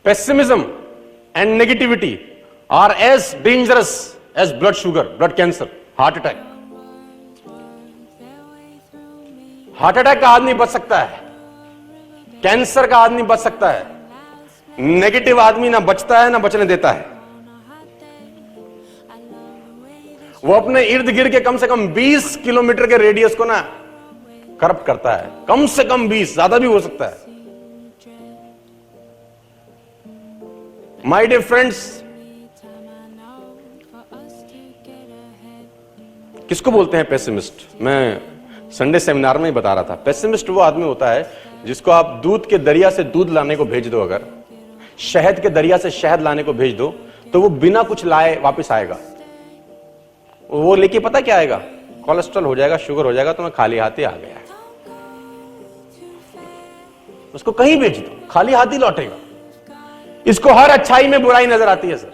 Pessimism and negativity are as dangerous as blood sugar, blood cancer, heart attack. Heart attack का आदमी बच सकता है, कैंसर का आदमी बच सकता है, नेगेटिव आदमी ना बचता है ना बचने देता है। वो अपने इर्द गिर्द के कम से कम 20 किलोमीटर के रेडियस को ना करप्ट करता है, कम से कम 20, ज्यादा भी हो सकता है। माय डियर फ्रेंड्स, किसको बोलते हैं पेसिमिस्ट? मैं संडे सेमिनार में ही बता रहा था। पेसिमिस्ट वो आदमी होता है जिसको आप दूध के दरिया से दूध लाने को भेज दो, अगर शहद के दरिया से शहद लाने को भेज दो, तो वो बिना कुछ लाए वापस आएगा। वो लेके पता क्या आएगा? कोलेस्ट्रॉल हो जाएगा, शुगर हो जाएगा, तो मैं खाली हाथ ही आ गया। उसको कहीं भेज दो, खाली हाथ ही लौटेगा। इसको हर अच्छाई में बुराई नजर आती है सर,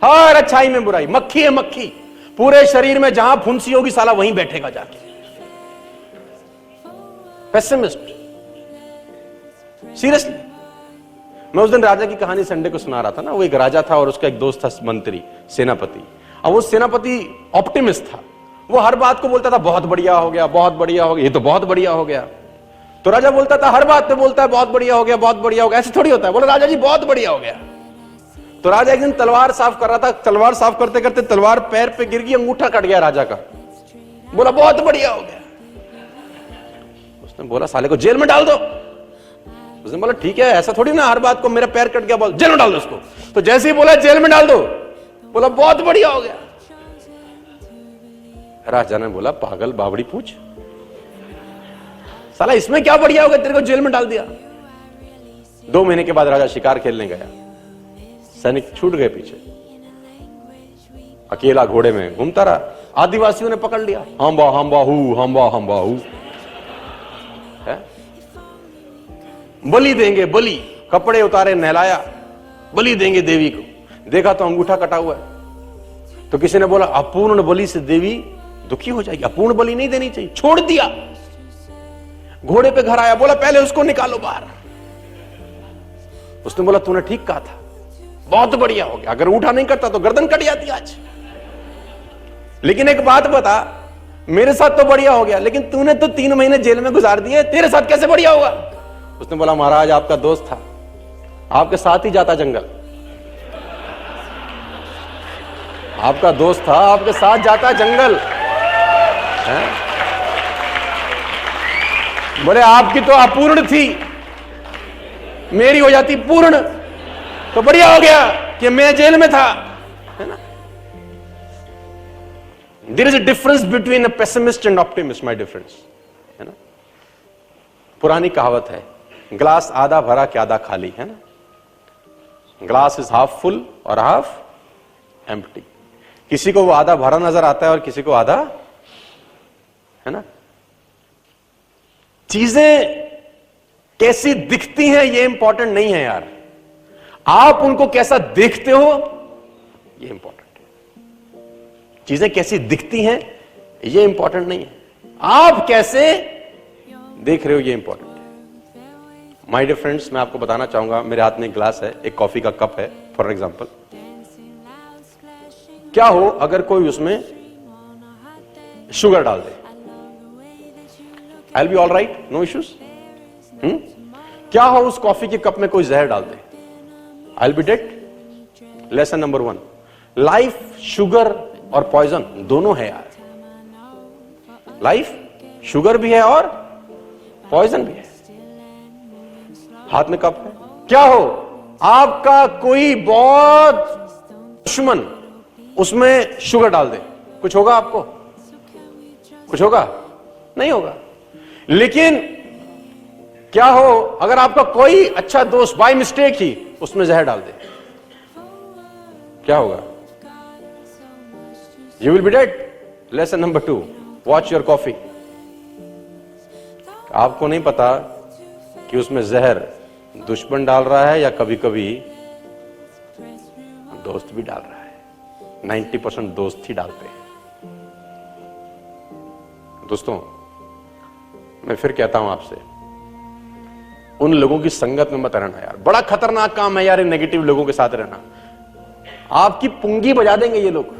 हर अच्छाई में बुराई। मक्खी है मक्खी, पूरे शरीर में जहां फुंसी होगी साला वहीं बैठेगा जाके। Pessimist, seriously. मैं उस दिन राजा की कहानी संडे को सुना रहा था ना। वो एक राजा था और उसका एक दोस्त था मंत्री, सेनापति। अब वो सेनापति ऑप्टिमिस्ट था। वो हर बात को बोलता था बहुत बढ़िया हो गया, बहुत बढ़िया हो गया, ये तो बहुत बढ़िया हो गया। तो राजा बोलता था, हर बात पे बोलता है बहुत बढ़िया हो गया, बहुत बढ़िया हो गया। ऐसे थोड़ी होता है। बोला राजा जी बहुत बढ़िया हो गया। तो राजा एक दिन तलवार साफ कर रहा था, तलवार साफ करते करते तलवार पैर पे गिर गई, अंगूठा कट गया राजा का। बोला बहुत बढ़िया हो गया। उसने बोला साले को जेल में डाल दो। उसने बोला ठीक है, ऐसा थोड़ी ना हर बात को मेरा पैर कट गया बोल जेल में डाल दो उसको। तो जैसे ही बोला जेल में डाल दो, बोला बहुत बढ़िया हो गया। राजा ने बोला पागल बावड़ी पूछ, साला इसमें क्या बढ़िया हो गया, तेरे को जेल में डाल दिया। 2 महीने के बाद राजा शिकार खेलने गया। सैनिक छूट गए पीछे, अकेला घोड़े में घूमता रहा। आदिवासियों ने पकड़ लिया, हम्बा हम्बा हू, हम्बा हम्बा हू। बलि देंगे, बलि, कपड़े उतारे, नहलाया, बलि देंगे देवी को। देखा तो अंगूठा कटा हुआ है। तो किसी ने बोला अपूर्ण बलि से देवी दुखी हो जाएगी, अपूर्ण बलि नहीं देनी चाहिए। छोड़ दिया। घोड़े पे घर आया, बोला पहले उसको निकालो बाहर। उसने बोला तूने ठीक कहा था, बहुत बढ़िया हो गया। अगर उठा नहीं करता तो गर्दन कट जाती आज। लेकिन एक बात बता, मेरे साथ तो बढ़िया हो गया, लेकिन तूने तो 3 महीने जेल में गुजार दिए, तेरे साथ कैसे बढ़िया होगा? उसने बोला महाराज आपका दोस्त था, आपके साथ ही जाता जंगल। आपका दोस्त था, आपके साथ जाता जंगल। बोले आपकी तो अपूर्ण थी, मेरी हो जाती पूर्ण, तो बढ़िया हो गया कि मैं जेल में था, है ना? There is a difference between a pessimist and optimist, my dear friends, है ना? पुरानी कहावत है, ग्लास आधा भरा कि आधा खाली, है ना? ग्लास इज हाफ फुल और हाफ एम्प्टी। किसी को वो आधा भरा नजर आता है और किसी को आधा, है ना? चीजें कैसी दिखती हैं ये इंपॉर्टेंट नहीं है यार, आप उनको कैसा देखते हो ये इंपॉर्टेंट है। चीजें कैसी दिखती हैं ये इंपॉर्टेंट नहीं है, आप कैसे देख रहे हो ये इंपॉर्टेंट है। माय डियर फ्रेंड्स, मैं आपको बताना चाहूंगा, मेरे हाथ में एक ग्लास है, एक कॉफी का कप है फॉर एग्जांपल। क्या हो अगर कोई उसमें शुगर डाल दे? I will be all right, no issues. क्या हो उस कॉफी के कप में कोई जहर डाल दे? I will be dead. Lesson number 1, life sugar और पॉइजन दोनों है यार। लाइफ शुगर भी है और पॉइजन भी है। हाथ में कप है, क्या हो आपका कोई बहुत दुश्मन उसमें शुगर डाल दे, कुछ होगा आपको? कुछ होगा? नहीं होगा। लेकिन क्या हो अगर आपका कोई अच्छा दोस्त बाय मिस्टेक ही उसमें जहर डाल दे? क्या होगा? You will be dead. Lesson number 2, watch your coffee. आपको नहीं पता कि उसमें जहर दुश्मन डाल रहा है या कभी कभी दोस्त भी डाल रहा है। 90% दोस्त ही डालते हैं। दोस्तों, मैं फिर कहता हूं आपसे, उन लोगों की संगत में मत रहना यार, बड़ा खतरनाक काम है यार इन नेगेटिव लोगों के साथ रहना। आपकी पुंगी बजा देंगे ये लोग।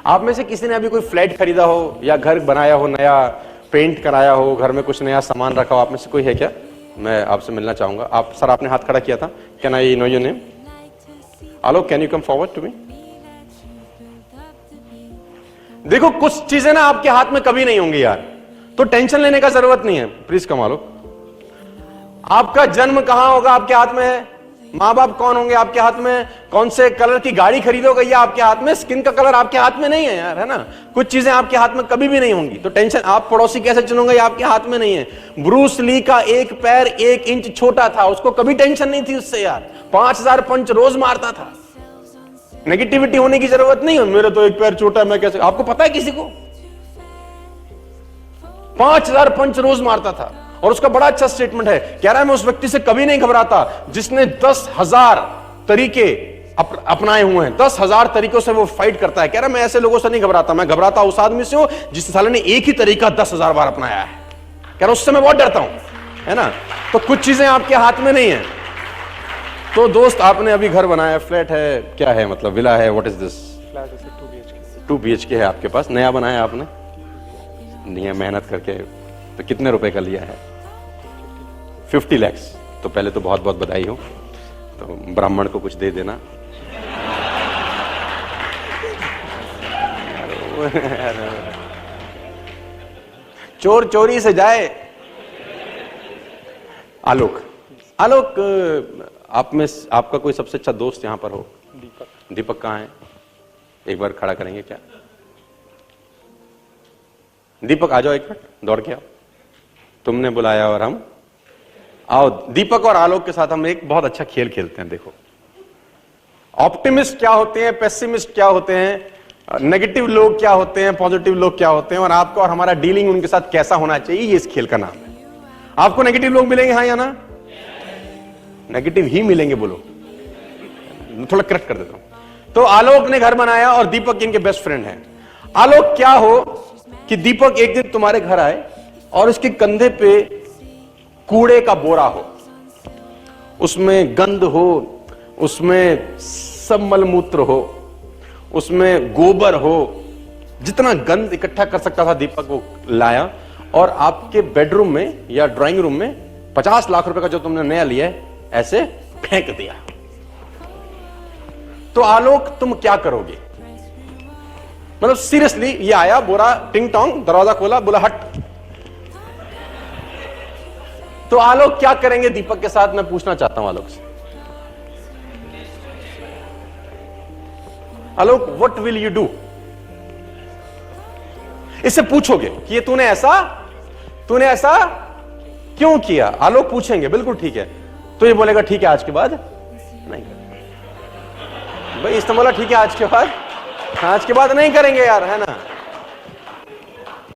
आप में से किसी ने अभी कोई फ्लैट खरीदा हो या घर बनाया हो, नया पेंट कराया हो, घर में कुछ नया सामान रखा हो, आप में से कोई है क्या? मैं आपसे मिलना चाहूंगा। आप सर, आपने हाथ खड़ा किया था। Can I know your name? Alok, can you come forward to me? देखो, कुछ चीजें ना आपके हाथ में कभी नहीं होंगी यार, तो टेंशन लेने का जरूरत नहीं है। प्लीज कम आलोक। आपका जन्म कहां होगा आपके हाथ में है, मां बाप कौन होंगे आपके हाथ में, कौन से कलर की गाड़ी खरीदोगे ये आपके हाथ में, स्किन का कलर आपके हाथ में नहीं है यार, है ना। कुछ चीजें आपके हाथ में कभी भी नहीं होंगी, तो टेंशन। आप पड़ोसी कैसे चुनोगे ये आपके हाथ में नहीं है। ब्रूस ली का एक पैर 1 इंच छोटा था, उसको कभी टेंशन नहीं थी उससे यार, 5000 पंच रोज मारता था। नेगेटिविटी होने की जरूरत नहीं है, मेरे तो एक पैर छोटा है मैं कैसे। आपको पता है किसी को 5000 पंच रोज मारता था, और उसका बड़ा अच्छा स्टेटमेंट है, कह रहा है मैं उस व्यक्ति से कभी नहीं घबराता जिसने 10,000 तरीके अपनाए हुए हैं, 10,000 तरीकों से वो फाइट करता है। कह रहा है मैं ऐसे लोगों से नहीं घबराता, मैं घबराता उस आदमी से हूं जिस साले ने एक ही तरीका 10,000 बार अपनाया है। कह रहा उससे मैं बहुत डरता हूं, है ना। तो कुछ चीजें आपके हाथ में नहीं है। तो दोस्त, आपने अभी घर बनाया, फ्लैट है, क्या है मतलब, विला है, व्हाट इज दिस? फ्लैट है सर, 2 BHK है आपके पास, नया बनाया आपने? नहीं है, मेहनत करके। तो कितने रुपए का लिया है? 50 लाख। तो पहले तो बहुत बहुत बधाई हो। तो ब्राह्मण को कुछ दे देना। चोर चोरी से जाए। आलोक, आलोक, आप में आपका कोई सबसे अच्छा दोस्त यहां पर हो? दीपक। दीपक कहां है? एक बार खड़ा करेंगे क्या? दीपक आ जाओ, एक मिनट दौड़ के आओ। तुमने बुलाया और हम आओ। दीपक और आलोक के साथ हम एक बहुत अच्छा खेल खेलते हैं। देखो, ऑप्टिमिस्ट क्या होते हैं, पेसिमिस्ट क्या होते हैं, नेगेटिव लोग क्या होते हैं, पॉजिटिव लोग क्या होते हैं, और आपको और हमारा डीलिंग उनके साथ कैसा होना चाहिए, ये इस खेल का नाम है। आपको नेगेटिव लोग मिलेंगे, हाँ या ना? नेगेटिव ही मिलेंगे, बोलो। थोड़ा करेक्ट कर देता हूं। तो आलोक ने घर बनाया और दीपक इनके बेस्ट फ्रेंड हैं। आलोक, क्या हो कि दीपक एक दिन तुम्हारे घर आए और उसके कंधे पे कूड़े का बोरा हो, उसमें गंद हो, उसमें सब मलमूत्र हो, उसमें गोबर हो, जितना गंद इकट्ठा कर सकता था दीपक वो लाया, और आपके बेडरूम में या ड्राइंग रूम में 50 लाख रुपए का जो तुमने नया लिया है ऐसे फेंक दिया। तो आलोक, तुम क्या करोगे? मतलब सीरियसली, ये आया बोरा, टिंग टोंग, दरवाजा खोला, बोला हट। तो आलोक क्या करेंगे दीपक के साथ, मैं पूछना चाहता हूं आलोक से। आलोक, व्हाट विल यू डू? इससे पूछोगे कि ये तूने ऐसा क्यों किया? आलोक पूछेंगे, बिल्कुल ठीक है। तो ये बोलेगा ठीक है, आज के बाद नहीं करेंगे। भाई इसने बोला ठीक है, आज के बाद नहीं करेंगे यार, है ना।